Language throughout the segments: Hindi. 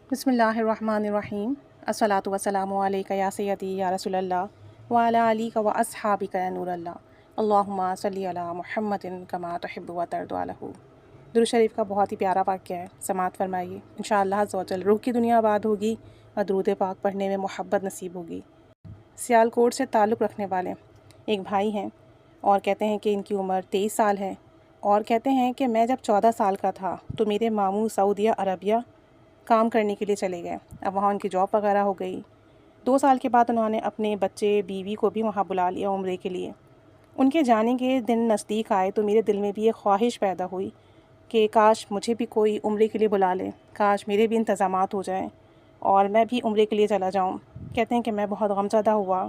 बिस्मिल्लाहिर्रहमानिर्रहीम। अस्सलातु वस्सलामु अलैका या सय्यदी या रसूलल्लाह व अला आलिका व अस्हाबिका या नूरल्लाह। अल्लाहुम्मा सल्ली अला मुहम्मदिन कमा तुहिब्बु व तर्दु अलहु। दुरूद शरीफ का बहुत ही प्यारा वाक़या है, समाअत फरमाइए। इंशाअल्लाह अज़्ज़ व जल रूह की दुनिया आबाद होगी और दुरूद पाक पढ़ने में मोहब्बत नसीब होगी। सियालकोट से ताल्लुक़ रखने वाले एक भाई हैं और कहते हैं कि इनकी उम्र 23 साल है और कहते हैं कि मैं जब 14 साल का था तो मेरे मामू सऊदी अरबिया काम करने के लिए चले गए। अब वहाँ उनकी जॉब वगैरह हो गई। 2 साल के बाद उन्होंने अपने बच्चे बीवी को भी वहाँ बुला लिया उम्रे के लिए। उनके जाने के दिन नज़दीक आए तो मेरे दिल में भी एक ख्वाहिश पैदा हुई कि काश मुझे भी कोई उम्रे के लिए बुला ले, काश मेरे भी इंतज़ामात हो जाएं और मैं भी उम्रे के लिए चला जाऊँ। कहते हैं कि मैं बहुत गमज़दा हुआ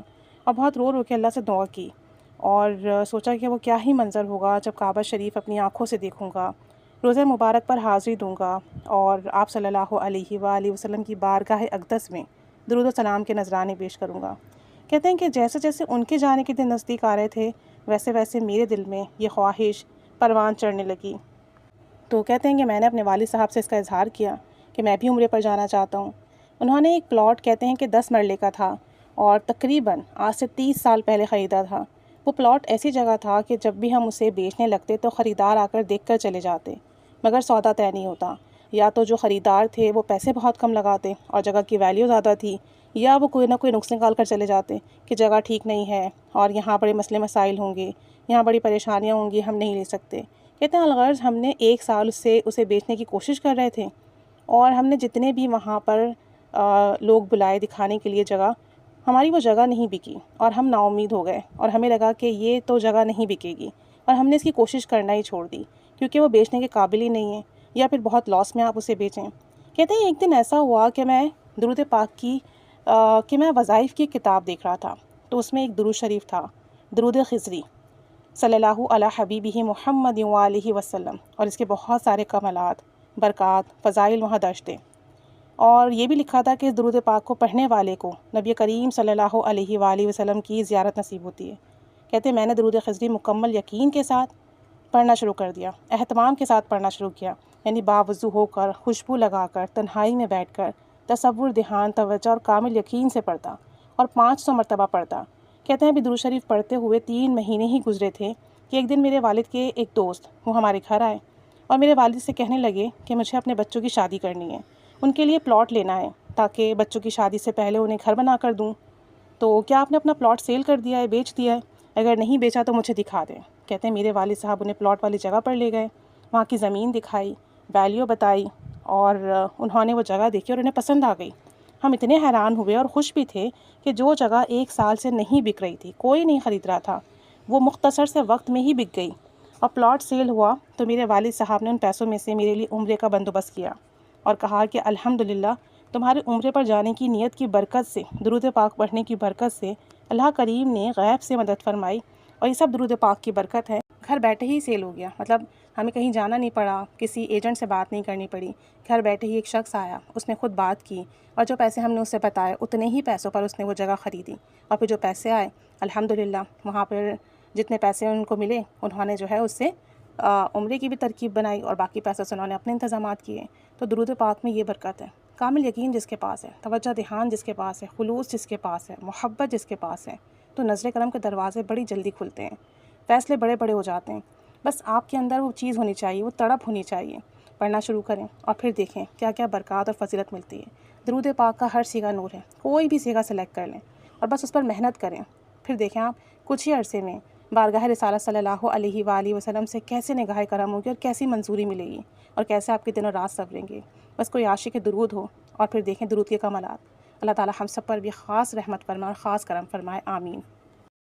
और बहुत रो रो के अल्लाह से दुआ की और सोचा कि वो क्या ही मंज़र होगा जब काबा शरीफ अपनी आँखों से देखूँगा, रोज़ा मुबारक पर हाज़िरी दूँगा और आप सल्लल्लाहु अलैहि वसल्लम की बारगाह अक़दस में दुरूद व सलाम के नज़राने पेश करूँगा। कहते हैं कि जैसे जैसे उनके जाने के दिन नज़दीक आ रहे थे वैसे वैसे मेरे दिल में ये ख्वाहिश परवान चढ़ने लगी। तो कहते हैं कि मैंने अपने वालिद साहब से इसका इज़हार किया कि मैं भी उम्रे पर जाना चाहता हूँ। उन्होंने एक प्लॉट कहते हैं कि 10 मरले का था और तकरीबन आज से 30 साल पहले ख़रीदा था। वो प्लॉट ऐसी जगह था कि जब भी हम उसे बेचने लगते तो ख़रीदार आकर देख कर चले जाते, मगर सौदा तय नहीं होता। या तो जो ख़रीदार थे वो पैसे बहुत कम लगाते और जगह की वैल्यू ज़्यादा थी, या वो कोई ना कोई नुक्स निकाल कर चले जाते कि जगह ठीक नहीं है और यहाँ बड़े मसले मसाइल होंगे, यहाँ बड़ी परेशानियाँ होंगी, हम नहीं ले सकते। कहते हैं अलगर्ज़ हमने 1 साल से उसे बेचने की कोशिश कर रहे थे और हमने जितने भी वहाँ पर लोग बुलाए दिखाने के लिए जगह, हमारी वो जगह नहीं बिकी और हम नाउम्मीद हो गए और हमें लगा कि ये तो जगह नहीं बिकेगी और हमने इसकी कोशिश करना ही छोड़ दी क्योंकि वो बेचने के काबिल ही नहीं है या फिर बहुत लॉस में आप उसे बेचें। कहते हैं एक दिन ऐसा हुआ कि मैं दुरूद पाक की मैं वज़ाइफ़ की किताब देख रहा था तो उसमें एक दुरूद शरीफ था, दुरूद खिज़री सल्लल्लाहु अला हबीबिही मुहम्मद व आलिहि वसल्लम, और इसके बहुत सारे कमालात, बरक़ात, फ़ज़ाइल वहाँ दर्ज थे। और ये भी लिखा था कि इस दुरूद पाक को पढ़ने वाले को नबी करीम सल्लल्लाहु अलैहि वसल्लम की ज़ियारत नसीब होती है। कहते हैं मैंने दुरूद खिज़री मुकम्मल यकीन के साथ पढ़ना शुरू कर दिया, एहतमाम के साथ पढ़ना शुरू किया, यानी बावज़ू होकर, खुशबू लगाकर, तन्हाई में बैठकर, तसव्वुर, ध्यान, तवज्जो और कामिल यकीन से पढ़ता और 500 मरतबा पढ़ता। कहते हैं अभी दुरूद शरीफ पढ़ते हुए 3 महीने ही गुजरे थे कि एक दिन मेरे वालिद के एक दोस्त वो हमारे घर आए और मेरे वालिद से कहने लगे कि मुझे अपने बच्चों की शादी करनी है, उनके लिए प्लॉट लेना है ताकि बच्चों की शादी से पहले उन्हें घर बना कर दूँ। तो क्या आपने अपना प्लॉट सेल कर दिया है, बेच दिया है? अगर नहीं बेचा तो मुझे दिखा दें। कहते हैं मेरे वालिद साहब उन्हें प्लॉट वाली जगह पर ले गए, वहाँ की ज़मीन दिखाई, वैल्यू बताई और उन्होंने वो जगह देखी और उन्हें पसंद आ गई। हम इतने हैरान हुए और खुश भी थे कि जो जगह 1 साल से नहीं बिक रही थी, कोई नहीं ख़रीद रहा था, वो मुख्तसर से वक्त में ही बिक गई और प्लॉट सेल हुआ। तो मेरे वालिद साहब ने उन पैसों में से मेरे लिए उम्रे का बंदोबस्त किया और कहा कि अल्हम्दुलिल्लाह तुम्हारे उम्रे पर जाने की नीयत की बरकत से, दुरूद पाक पढ़ने की बरकत से अल्लाह करीम ने गैब से मदद फरमाई और ये सब दुरूद पाक की बरकत है। घर बैठे ही सेल हो गया, मतलब हमें कहीं जाना नहीं पड़ा, किसी एजेंट से बात नहीं करनी पड़ी। घर बैठे ही एक शख्स आया, उसने ख़ुद बात की और जो पैसे हमने उससे बताए उतने ही पैसों पर उसने वो जगह ख़रीदी और फिर जो पैसे आए अल्हम्दुलिल्लाह वहाँ पर जितने पैसे उनको मिले उन्होंने जो है उससे उम्रे की भी तरकीब बनाई और बाकी पैसों से उन्होंने अपने इंतज़ामात किए। तो दुरूद पाक में ये बरकत है। कामिल यकीन जिसके पास है, तवज्जो ध्यान जिसके पास है, खुलूस जिसके पास है, मोहब्बत जिसके पास है, तो नज़र करम के दरवाज़े बड़ी जल्दी खुलते हैं, फ़ैसले बड़े बड़े हो जाते हैं। बस आपके अंदर वो चीज़ होनी चाहिए, वो तड़प होनी चाहिए। पढ़ना शुरू करें और फिर देखें क्या क्या बरक़ात और फ़ज़ीलत मिलती है। दुरूद पाक का हर सीगा नूर है, कोई भी सीगा सेलेक्ट कर लें और बस उस पर मेहनत करें। फिर देखें आप कुछ ही अरसे में बारगाह रिसालत सल्लल्लाहु अलैहि वसल्लम से कैसे निगाह करम होगी और कैसी मंजूरी मिलेगी और कैसे आपके दिनों रात सवरेंगे। बस कोई आशिक दुरूद हो और फिर देखें दुरूद के कमालात। अल्लाह ताला हम सब पर भी ख़ास रहमत फरमाए और ख़ास करम फरमाए, आमीन।